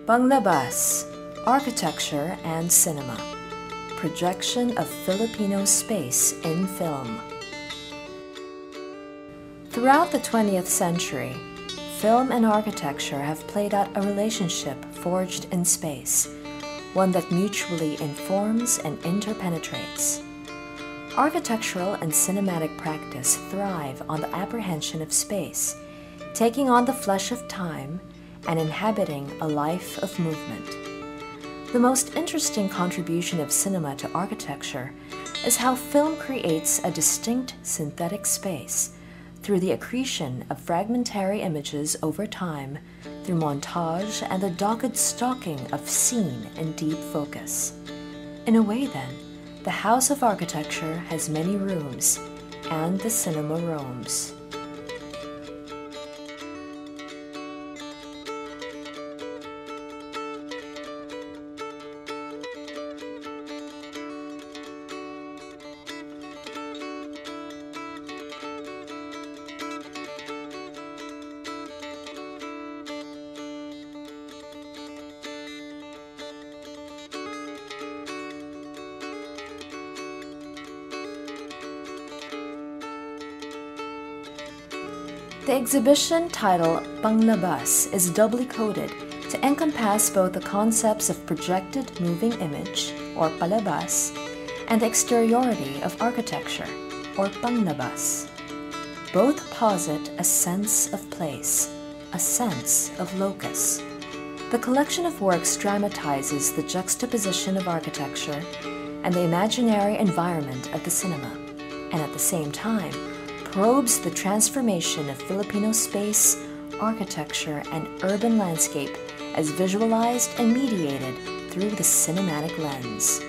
Panglabas, Architecture and Cinema, Projection of Filipino Space in Film. Throughout the 20th century, film and architecture have played out a relationship forged in space, one that mutually informs and interpenetrates. Architectural and cinematic practice thrive on the apprehension of space, taking on the flesh of time and inhabiting a life of movement. The most interesting contribution of cinema to architecture is how film creates a distinct synthetic space through the accretion of fragmentary images over time, through montage and the dogged stalking of scene in deep focus. In a way, then, the house of architecture has many rooms, and the cinema roams. The exhibition titled Panglabas is doubly coded to encompass both the concepts of projected moving image, or palabas, and the exteriority of architecture, or panglabas. Both posit a sense of place, a sense of locus. The collection of works dramatizes the juxtaposition of architecture and the imaginary environment of the cinema, and at the same time, probes the transformation of Filipino space, architecture, and urban landscape as visualized and mediated through the cinematic lens.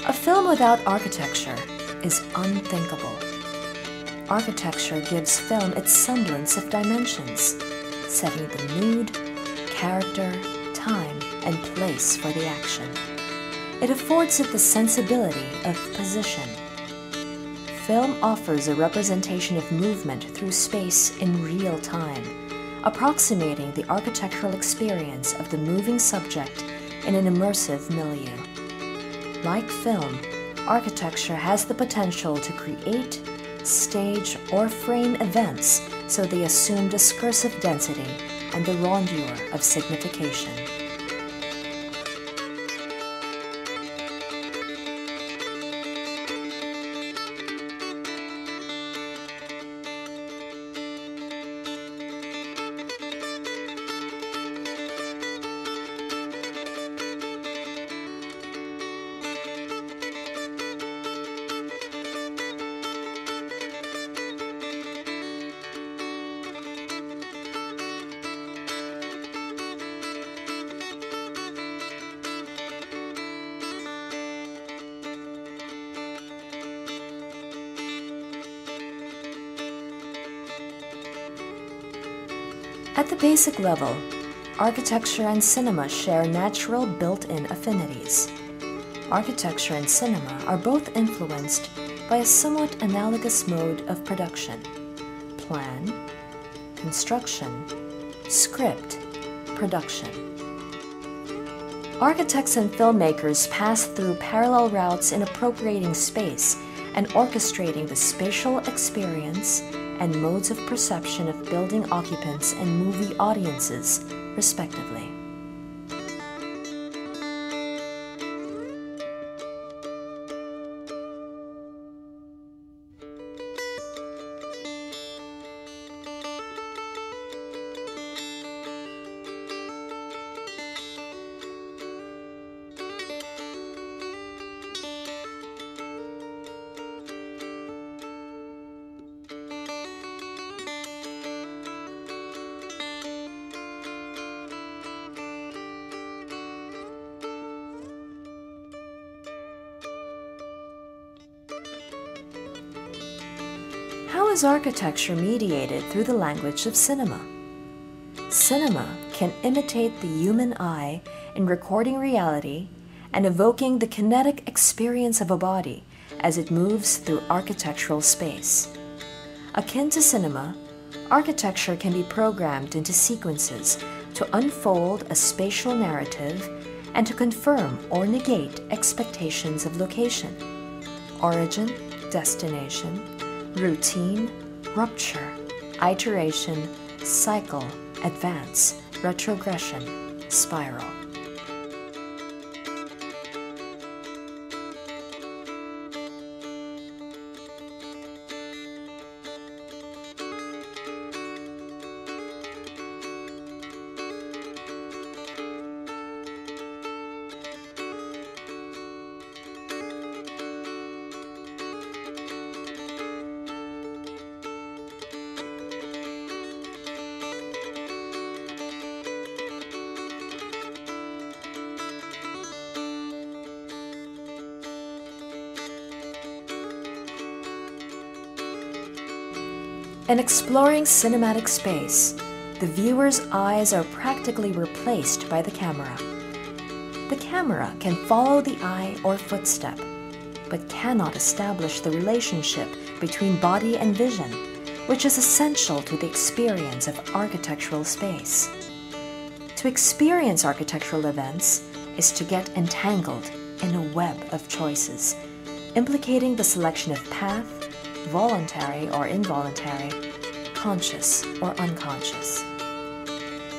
A film without architecture is unthinkable. Architecture gives film its semblance of dimensions, setting the mood, character, time, and place for the action. It affords it the sensibility of position. Film offers a representation of movement through space in real time, approximating the architectural experience of the moving subject in an immersive milieu. Like film, architecture has the potential to create, stage, or frame events so they assume discursive density and the rondure of signification. At the basic level, architecture and cinema share natural built-in affinities. Architecture and cinema are both influenced by a somewhat analogous mode of production: plan, construction, script, production. Architects and filmmakers pass through parallel routes in appropriating space and orchestrating the spatial experience and modes of perception of building occupants and movie audiences, respectively. How is architecture mediated through the language of cinema? Cinema can imitate the human eye in recording reality and evoking the kinetic experience of a body as it moves through architectural space. Akin to cinema, architecture can be programmed into sequences to unfold a spatial narrative and to confirm or negate expectations of location, origin, destination, routine, rupture, iteration, cycle, advance, retrogression, spiral. In exploring cinematic space, the viewer's eyes are practically replaced by the camera. The camera can follow the eye or footstep, but cannot establish the relationship between body and vision, which is essential to the experience of architectural space. To experience architectural events is to get entangled in a web of choices, implicating the selection of path, voluntary or involuntary, conscious or unconscious.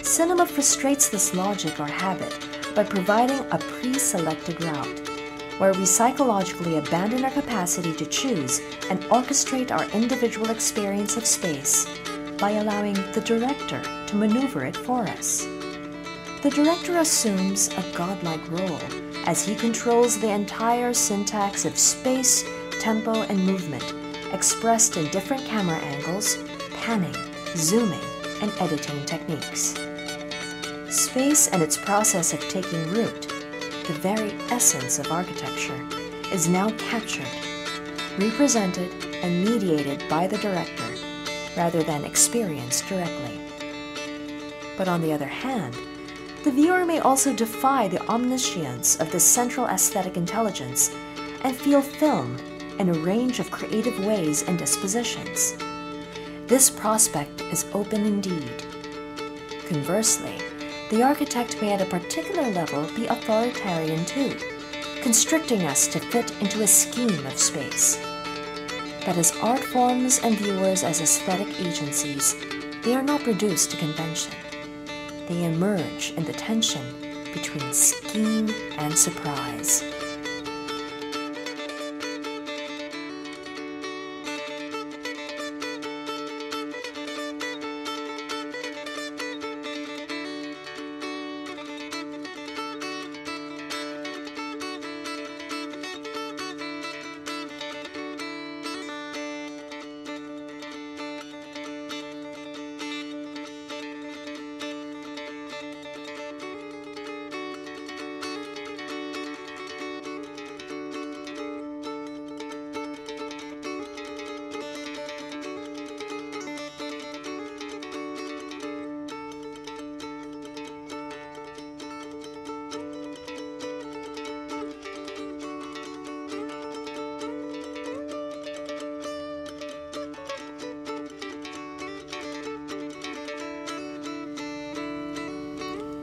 Cinema frustrates this logic or habit by providing a pre-selected route, where we psychologically abandon our capacity to choose and orchestrate our individual experience of space by allowing the director to maneuver it for us. The director assumes a godlike role as he controls the entire syntax of space, tempo, and movement, expressed in different camera angles, panning, zooming, and editing techniques. Space and its process of taking root, the very essence of architecture, is now captured, represented, and mediated by the director, rather than experienced directly. But on the other hand, the viewer may also defy the omniscience of the central aesthetic intelligence and feel film in a range of creative ways and dispositions. This prospect is open indeed. Conversely, the architect may at a particular level be authoritarian too, constricting us to fit into a scheme of space. But as art forms and viewers as aesthetic agencies, they are not reduced to convention. They emerge in the tension between scheme and surprise.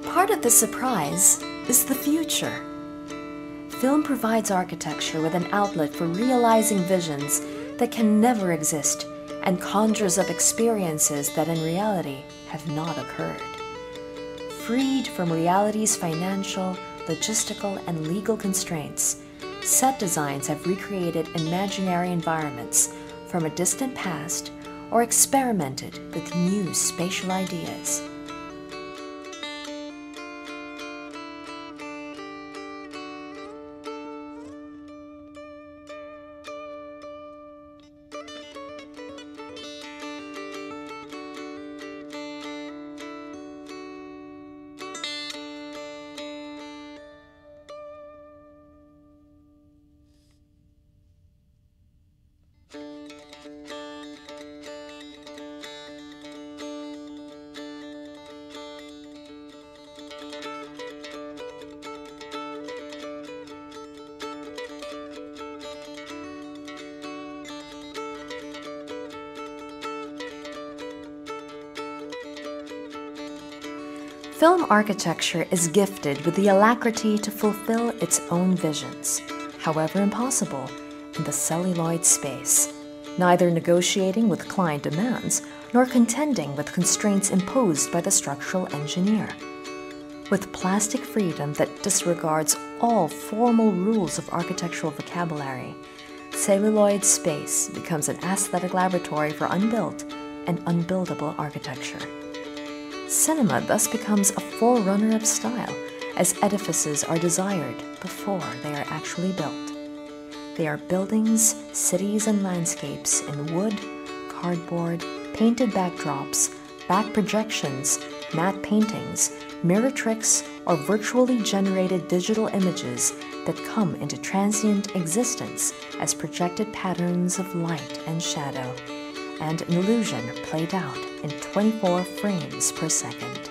Part of the surprise is the future. Film provides architecture with an outlet for realizing visions that can never exist and conjures up experiences that in reality have not occurred. Freed from reality's financial, logistical, and legal constraints, set designs have recreated imaginary environments from a distant past or experimented with new spatial ideas. Film architecture is gifted with the alacrity to fulfill its own visions, however impossible, in the celluloid space, neither negotiating with client demands nor contending with constraints imposed by the structural engineer. With plastic freedom that disregards all formal rules of architectural vocabulary, celluloid space becomes an aesthetic laboratory for unbuilt and unbuildable architecture. Cinema thus becomes a forerunner of style, as edifices are desired before they are actually built. They are buildings, cities, and landscapes in wood, cardboard, painted backdrops, back projections, matte paintings, mirror tricks, or virtually generated digital images that come into transient existence as projected patterns of light and shadow, and an illusion played out in 24 frames per second.